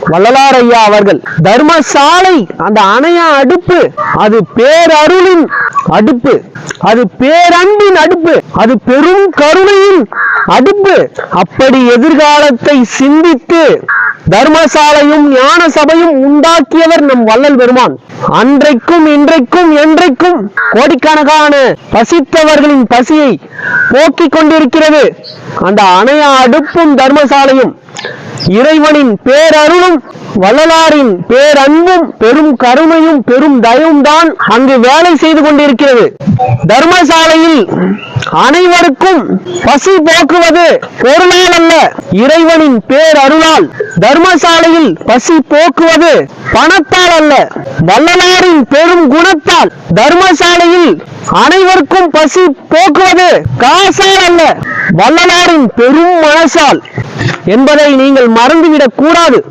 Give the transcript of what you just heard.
வள்ளலார் ஐயா அவர்கள். தர்மசாலை அந்த அணையா அடுப்பு, அது பேரருளின் அடுப்பு, அது பேரன்பின் அடுப்பு, அது பெரும் கருணையின் அடுப்பு. அப்படி எதிர்காலத்தை சிந்தித்து தர்மசாலையும் ஞான சபையும் உண்டாக்கியவர் நம் வள்ளல் பெருமான். அன்றைக்கும் இன்றைக்கும் என்றைக்கும் கோடிக்கணக்கான பசித்தவர்களின் பசியை போக்கிக் கொண்டிருக்கிறது அந்த அணையா அடுப்பும் தர்மசாலையும். இறைவனின் பேரருளும் வள்ளலாரின் பேரன்பும் பெரும் கருணையும் பெரும் தயவும் தான் அங்கு வேலை செய்து கொண்டிருக்கிறது. தர்மசாலையில் அனைவருக்கும் பசி போக்குவது பொருளால் அல்ல, இறைவனின் பேரருளால். தர்மசாலையில் பசி போக்குவது பணத்தால் அல்ல, வள்ளலாரின் பெரும் குணத்தால். தர்மசாலையில் அனைவருக்கும் பசி போக்குவது காசால் அல்ல, வள்ளலாரின் பெரும் மனசால் என்பதை நீங்கள் மறந்துவிடக் கூடாது.